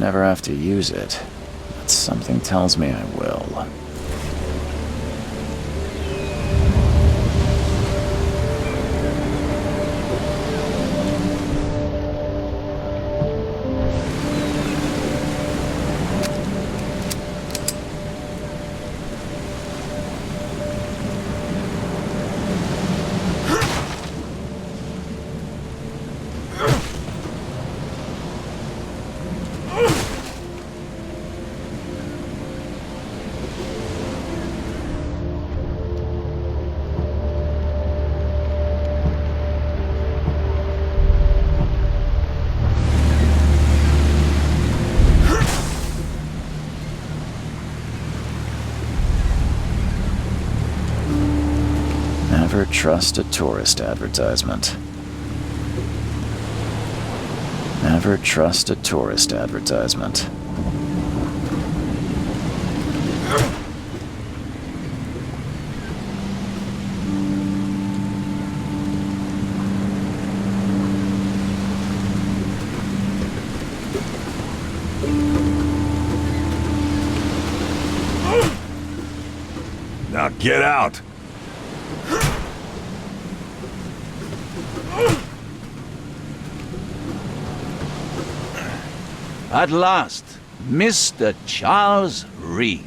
never have to use it, but something tells me I will. Never trust a tourist advertisement. Never trust a tourist advertisement. Now get out! At last, Mr. Charles Reed.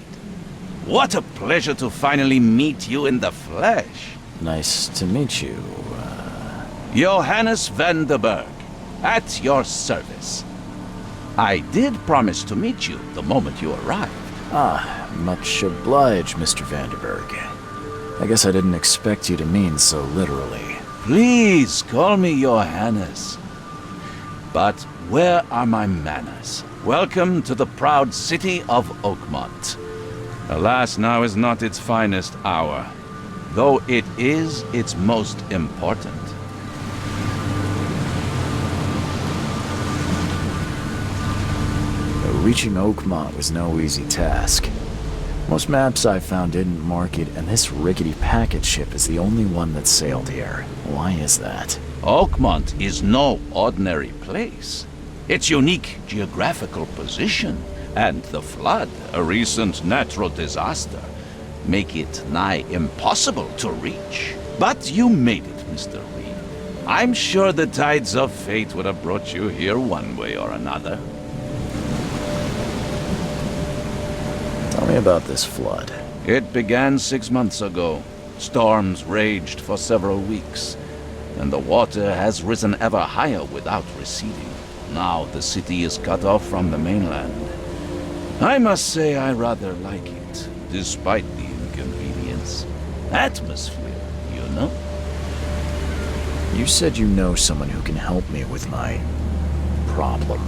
What a pleasure to finally meet you in the flesh. Nice to meet you. Johannes van der Berg, at your service. I did promise to meet you the moment you arrived. Ah, much obliged, Mr. Vanderberg. I guess I didn't expect you to mean so literally. Please call me Johannes. But where are my manners? Welcome to the proud city of Oakmont. Alas, now is not its finest hour, though it is its most important. Reaching Oakmont was no easy task. Most maps I found didn't mark it, and this rickety packet ship is the only one that sailed here. Why is that? Oakmont is no ordinary place. Its unique geographical position and the flood, a recent natural disaster, make it nigh impossible to reach. But you made it, Mr. Reed. I'm sure the tides of fate would have brought you here one way or another. Tell me about this flood. It began 6 months ago. Storms raged for several weeks, and the water has risen ever higher without receding. Now the city is cut off from the mainland. I must say I rather like it, despite the inconvenience. Atmosphere, you know? You said you know someone who can help me with my problem.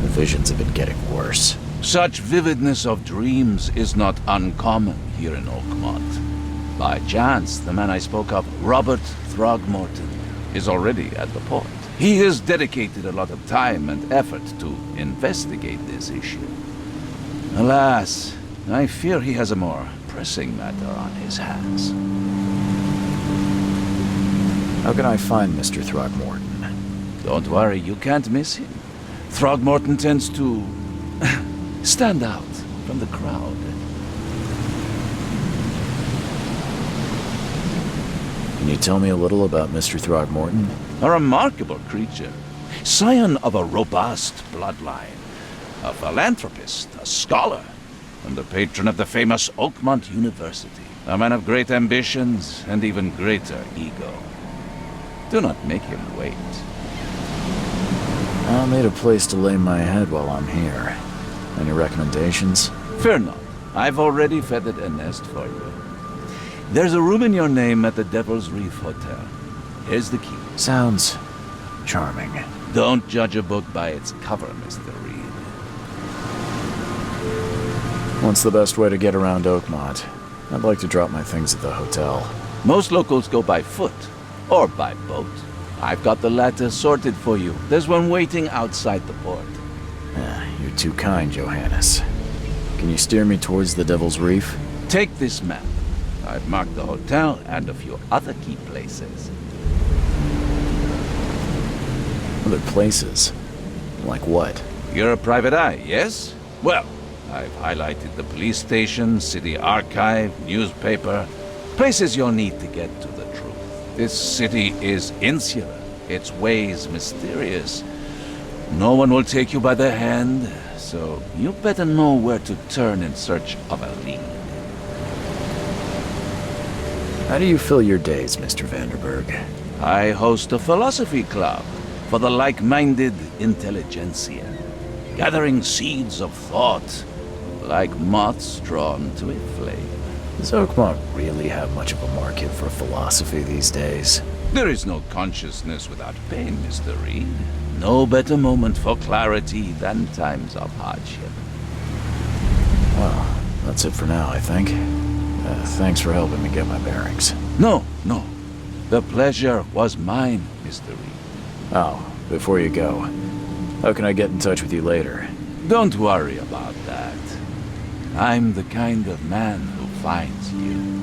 The visions have been getting worse. Such vividness of dreams is not uncommon here in Oakmont. By chance, the man I spoke of, Robert Throgmorton, is already at the port. He has dedicated a lot of time and effort to investigate this issue. Alas, I fear he has a more pressing matter on his hands. How can I find Mr. Throgmorton? Don't worry, you can't miss him. Throgmorton tends to stand out from the crowd. Can you tell me a little about Mr. Throgmorton? A remarkable creature, scion of a robust bloodline, a philanthropist, a scholar, and the patron of the famous Oakmont University. A man of great ambitions and even greater ego. Do not make him wait. I'll need a place to lay my head while I'm here. Any recommendations? Fear not. I've already feathered a nest for you. There's a room in your name at the Devil's Reef Hotel. Here's the key. Sounds charming. Don't judge a book by its cover, Mr. Reed. What's the best way to get around Oakmont? I'd like to drop my things at the hotel. Most locals go by foot, or by boat. I've got the latter sorted for you. There's one waiting outside the port. You're too kind, Johannes. Can you steer me towards the Devil's Reef? Take this map. I've marked the hotel and a few other key places. Other places? Like what? You're a private eye, yes? Well, I've highlighted the police station, city archive, newspaper, places you'll need to get to the truth. This city is insular, its ways mysterious. No one will take you by the hand, so you better know where to turn in search of a lead. How do you fill your days, Mr. Vanderberg? I host a philosophy club for the like-minded intelligentsia, gathering seeds of thought like moths drawn to a flame. Does Oakmont really have much of a market for philosophy these days? There is no consciousness without pain, Mr. Reed. No better moment for clarity than times of hardship. Well, that's it for now, I think. Thanks for helping me get my bearings. No. The pleasure was mine, Mr. Reed. Oh, before you go, how can I get in touch with you later? Don't worry about that. I'm the kind of man who finds you.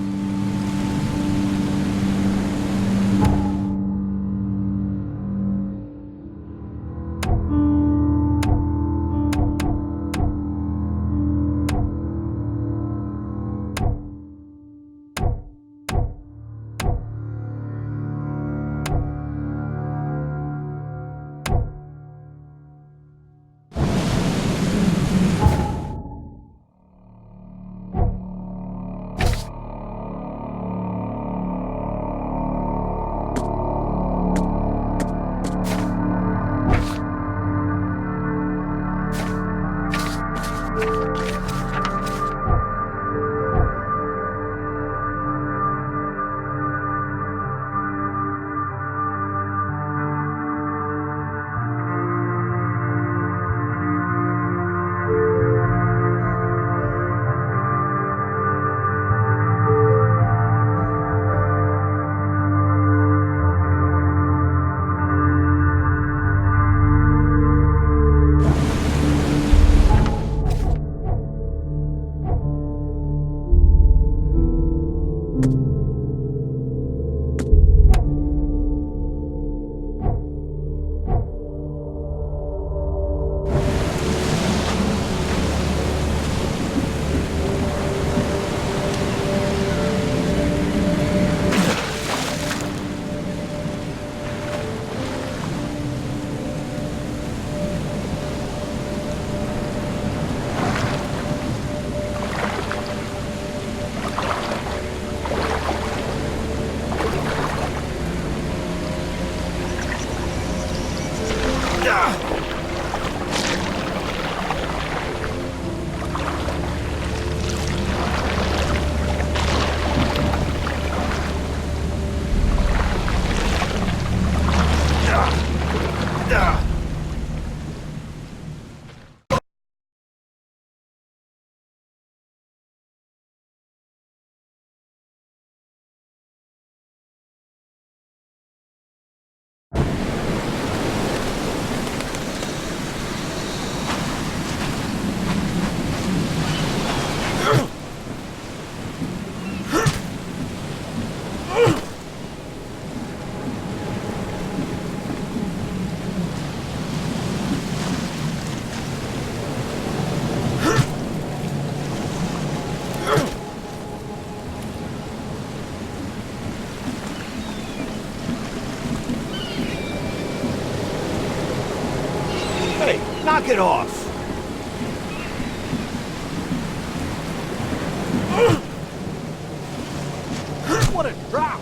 Knock it off! What a drop!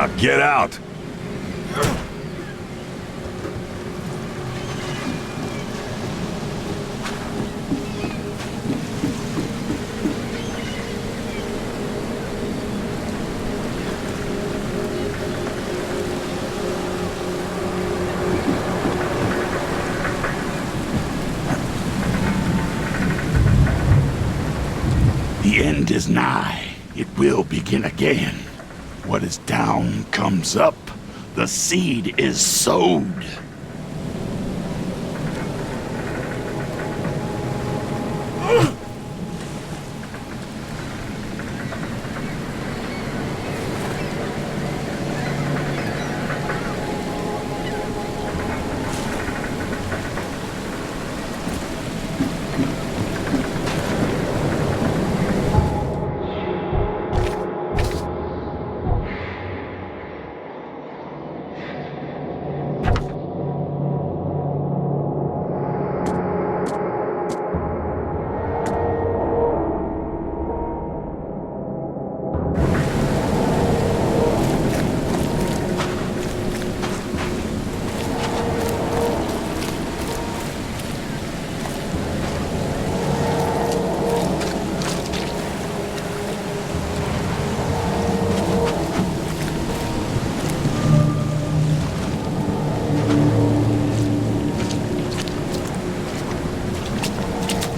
Now get out! The end is nigh. It will begin again. What is down comes up. The seed is sowed.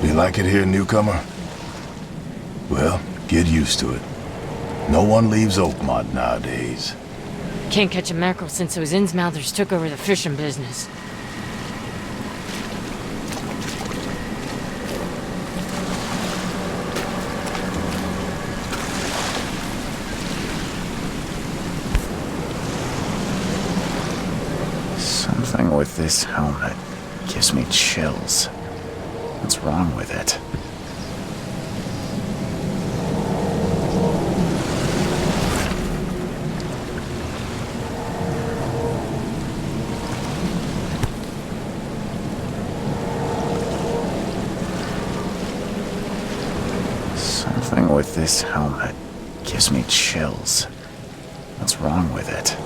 You like it here, newcomer? Well, get used to it. No one leaves Oakmont nowadays. Can't catch a mackerel since those Innsmouthers took over the fishing business. Something with this helmet gives me chills. What's wrong with it? Something with this helmet gives me chills. What's wrong with it?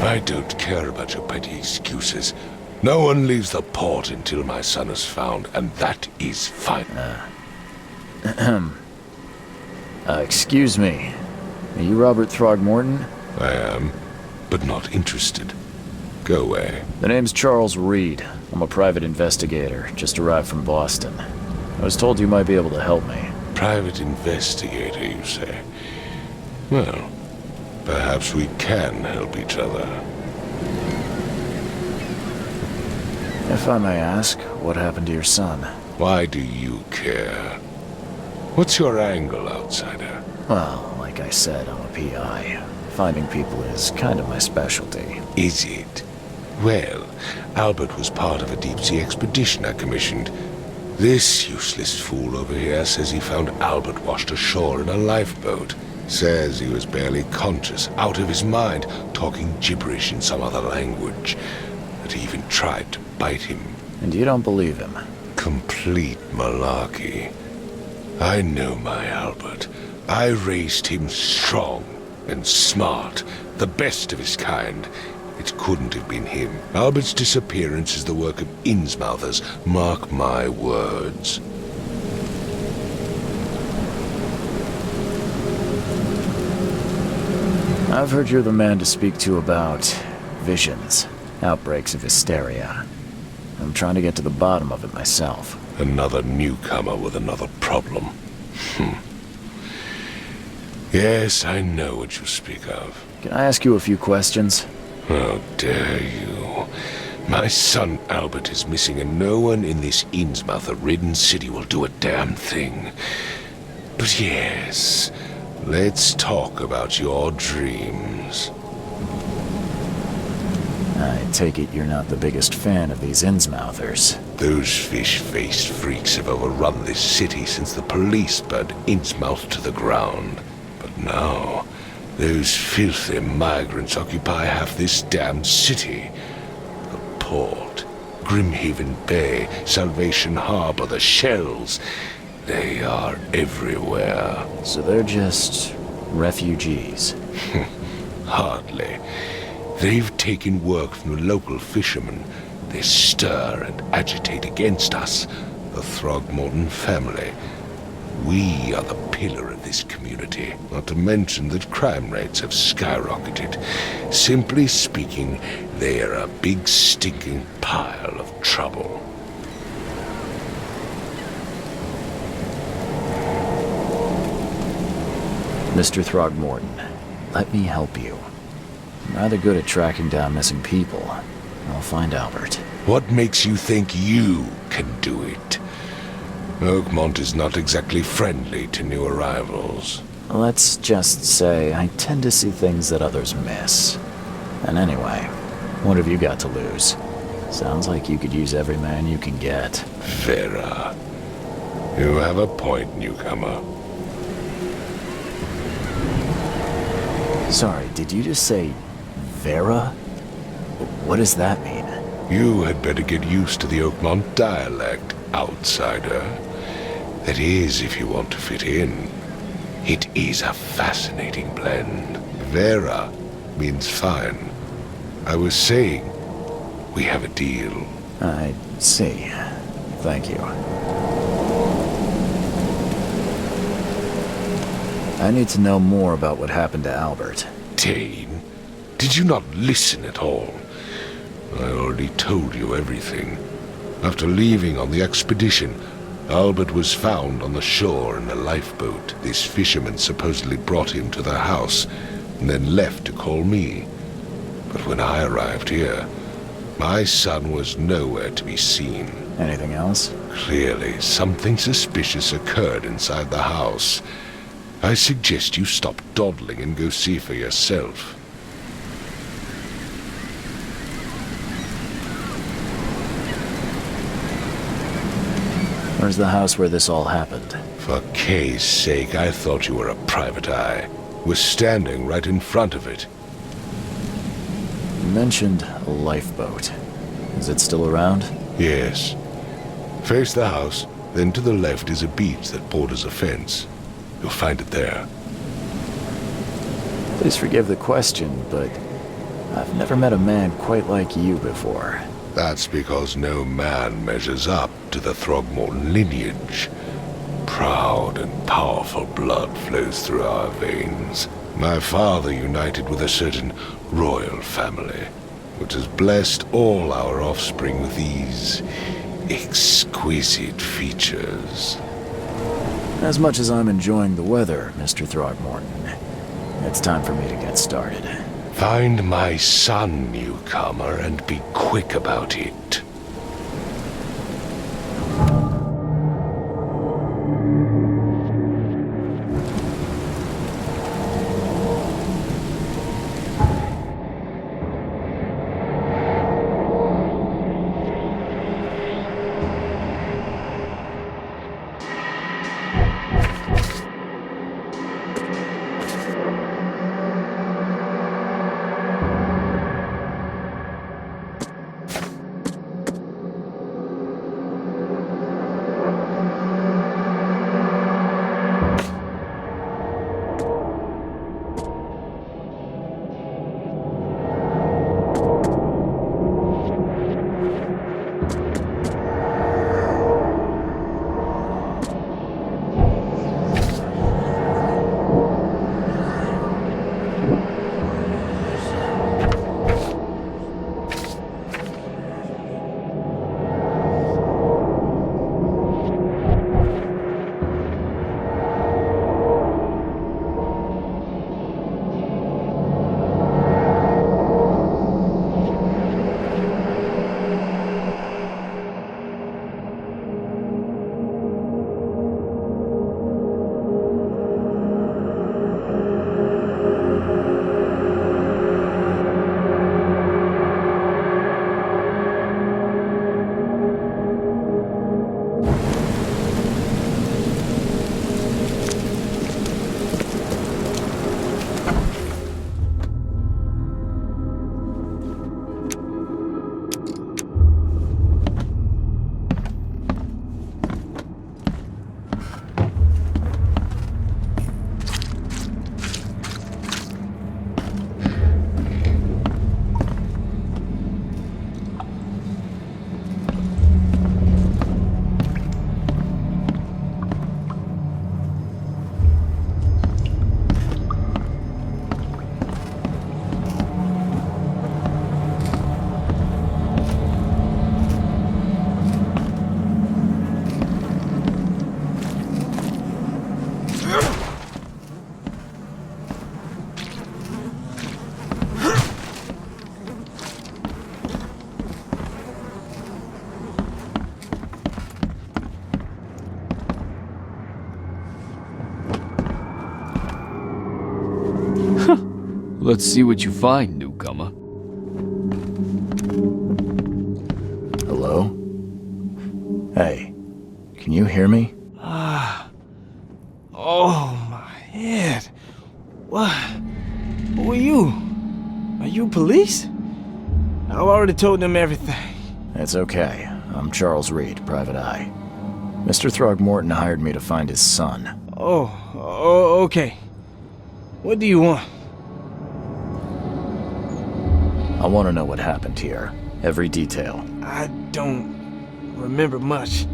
I don't care about your petty excuses. No one leaves the port until my son is found, and that is fine. Excuse me. Are you Robert Throgmorton? I am, but not interested. Go away. The name's Charles Reed. I'm a private investigator, just arrived from Boston. I was told you might be able to help me. Private investigator, you say? Well, perhaps we can help each other. If I may ask, what happened to your son? Why do you care? What's your angle, outsider? Well, like I said, I'm a PI. Finding people is kind of my specialty. Is it? Well, Albert was part of a deep-sea expedition I commissioned. This useless fool over here says he found Albert washed ashore in a lifeboat. Says he was barely conscious, out of his mind, talking gibberish in some other language. That he even tried to bite him. And you don't believe him? Complete malarkey. I know my Albert. I raised him strong and smart, the best of his kind. It couldn't have been him. Albert's disappearance is the work of Innsmouthers, mark my words. I've heard you're the man to speak to about visions, outbreaks of hysteria. I'm trying to get to the bottom of it myself. Another newcomer with another problem. Yes, I know what you speak of. Can I ask you a few questions? How dare you? My son Albert is missing, and no one in this Innsmouther-ridden city will do a damn thing. But yes, let's talk about your dreams. I take it you're not the biggest fan of these Innsmouthers. Those fish-faced freaks have overrun this city since the police burned Innsmouth to the ground. But now, those filthy migrants occupy half this damned city. The port, Grimhaven Bay, Salvation Harbor, the shells. They are everywhere. So they're just refugees. Hardly. They've taken work from the local fishermen. They stir and agitate against us, the Throgmorton family. We are the pillar of this community, not to mention that crime rates have skyrocketed. Simply speaking, they are a big stinking pile of trouble. Mr. Throgmorton, let me help you. I'm rather good at tracking down missing people. I'll find Albert. What makes you think you can do it? Oakmont is not exactly friendly to new arrivals. Let's just say I tend to see things that others miss. And anyway, what have you got to lose? Sounds like you could use every man you can get. Vera. You have a point, newcomer. Sorry, did you just say Vera? What does that mean? You had better get used to the Oakmont dialect, outsider. That is, if you want to fit in. It is a fascinating blend. Vera means fine. I was saying, we have a deal. I see. Thank you. I need to know more about what happened to Albert. Dane, did you not listen at all? I already told you everything. After leaving on the expedition, Albert was found on the shore in a lifeboat. This fisherman supposedly brought him to the house, and then left to call me. But when I arrived here, my son was nowhere to be seen. Anything else? Clearly, something suspicious occurred inside the house. I suggest you stop dawdling and go see for yourself. Where's the house where this all happened? For Kay's sake, I thought you were a private eye. We're standing right in front of it. You mentioned a lifeboat. Is it still around? Yes. Face the house, then to the left is a beach that borders a fence. You'll find it there. Please forgive the question, but I've never met a man quite like you before. That's because no man measures up to the Throgmorton lineage. Proud and powerful blood flows through our veins. My father united with a certain royal family, which has blessed all our offspring with these exquisite features. As much as I'm enjoying the weather, Mr. Throgmorton, it's time for me to get started. Find my son, newcomer, and be quick about it. Let's see what you find, newcomer. Hello? Hey, can you hear me? Oh, my head. What? Who are you? Are you police? I've already told them everything. It's okay. I'm Charles Reed, Private Eye. Mr. Throgmorton hired me to find his son. Oh, okay. What do you want? I want to know what happened here. Every detail. I don't remember much.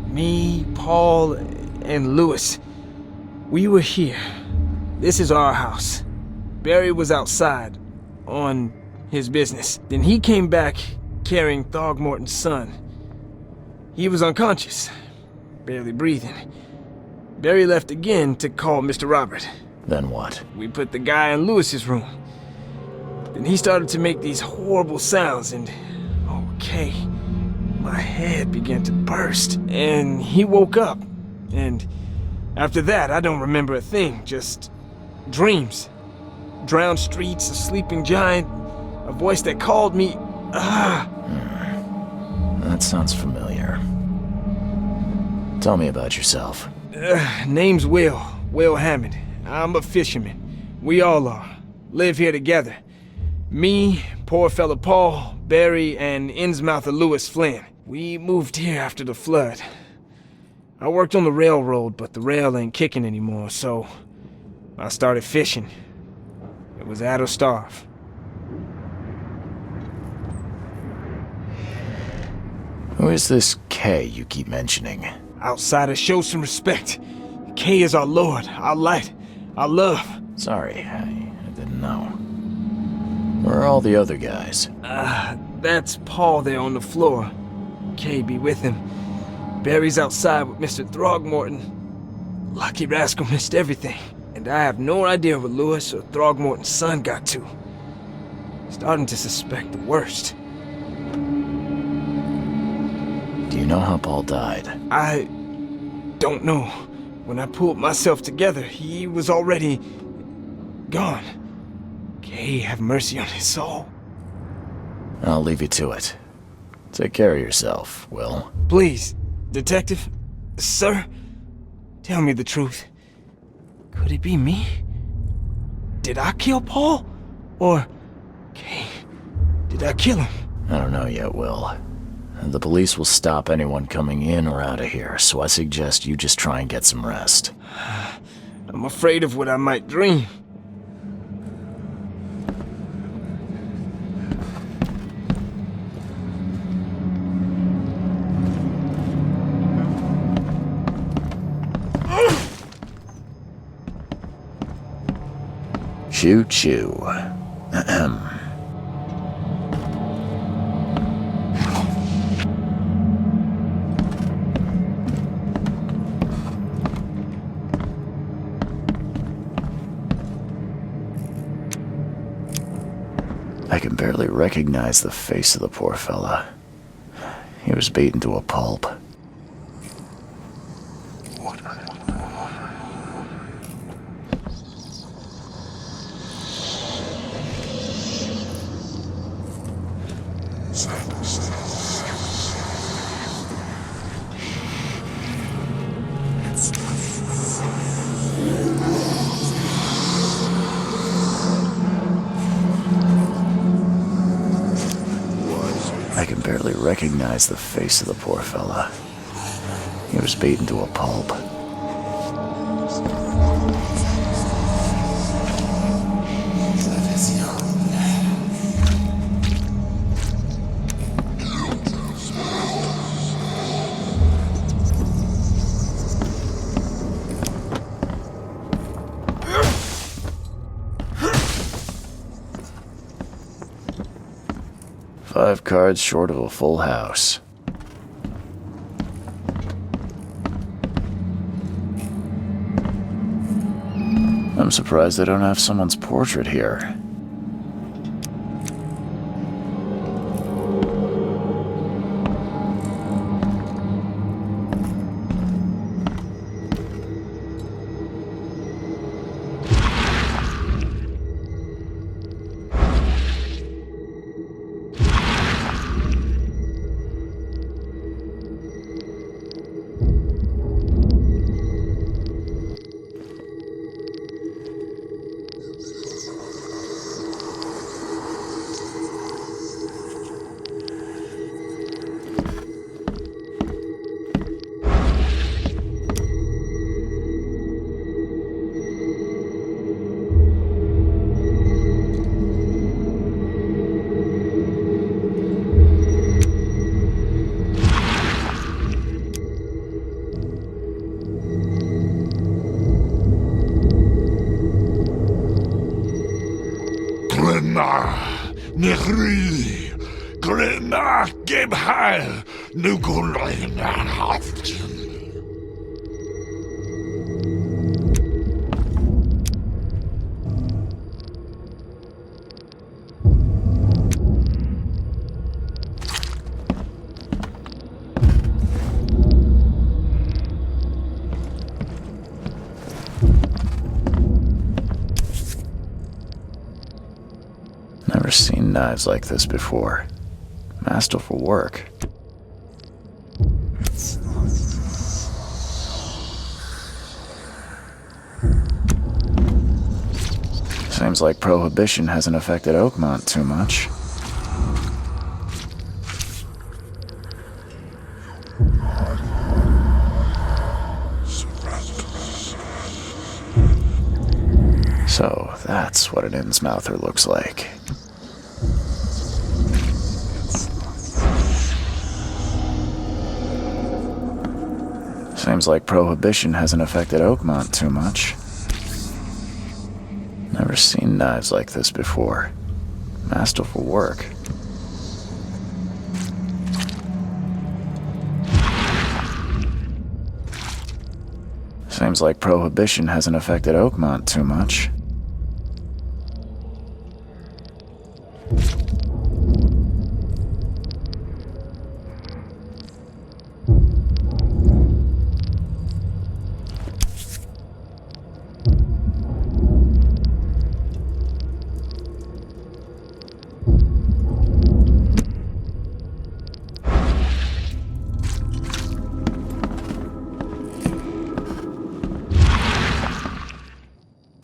Me, Paul, and Lewis. We were here. This is our house. Barry was outside, on his business. Then he came back carrying Throgmorton's son. He was unconscious, barely breathing. Barry left again to call Mr. Robert. Then what? We put the guy in Lewis's room. Then he started to make these horrible sounds and... okay, my head began to burst. And he woke up. And after that, I don't remember a thing, just dreams. Drowned streets, a sleeping giant, a voice that called me... That sounds familiar. Tell me about yourself. Name's Will Hammond. I'm a fisherman. We all are. Live here together. Me, poor fella Paul, Barry, and Innsmouther Lewis Flynn. We moved here after the flood. I worked on the railroad, but the rail ain't kicking anymore, so I started fishing. It was at or starve. Who is this K you keep mentioning? Outsiders, show some respect. K is our lord, our light, our love. Sorry, I didn't know. Where are all the other guys? That's Paul there on the floor. K be with him. Barry's outside with Mr. Throgmorton. Lucky rascal missed everything, and I have no idea where Lewis or Throgmorton's son got to. Starting to suspect the worst. Do you know how Paul died? I don't know. When I pulled myself together, he was already gone. Kay have mercy on his soul. I'll leave you to it. Take care of yourself, Will. Please, Detective, sir, tell me the truth. Could it be me? Did I kill Paul? Or, Kay, did I kill him? I don't know yet, Will. The police will stop anyone coming in or out of here, so I suggest you just try and get some rest. I'm afraid of what I might dream. Choo-choo. Ahem. I can barely recognize the face of the poor fella. He was beaten to a pulp. I can barely recognize the face of the poor fella. He was beaten to a pulp. Five cards short of a full house. I'm surprised they don't have someone's portrait here. Nechri, Grena, Gebheil, Nugulina, Haftin. Never seen knives like this before. Masterful work. Seems like Prohibition hasn't affected Oakmont too much. So, that's what an Innsmouther looks like. Seems like Prohibition hasn't affected Oakmont too much. Never seen knives like this before. Masterful work. Seems like Prohibition hasn't affected Oakmont too much.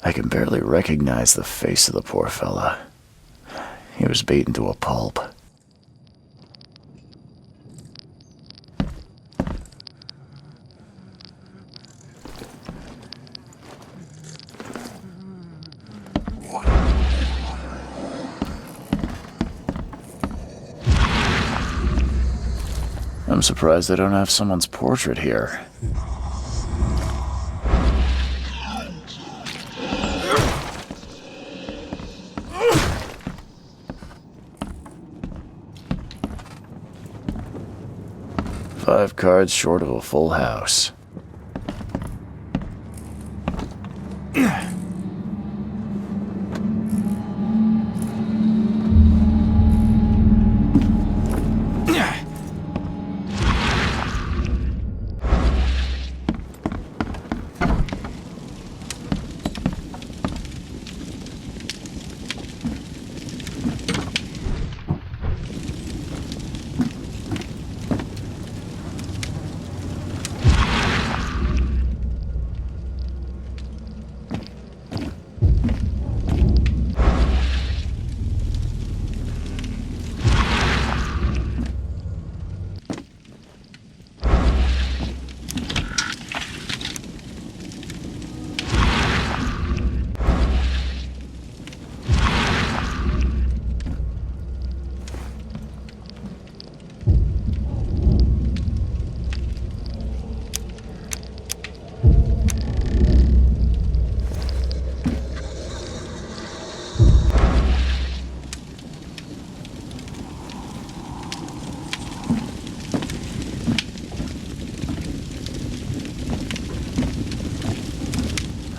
I can barely recognize the face of the poor fella. He was beaten to a pulp. I'm surprised they don't have someone's portrait here. Five cards short of a full house.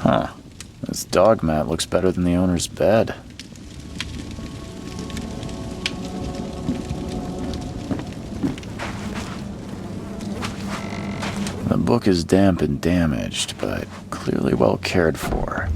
Huh. This dog mat looks better than the owner's bed. The book is damp and damaged, but clearly well cared for.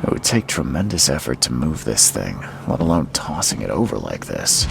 It would take tremendous effort to move this thing, let alone tossing it over like this.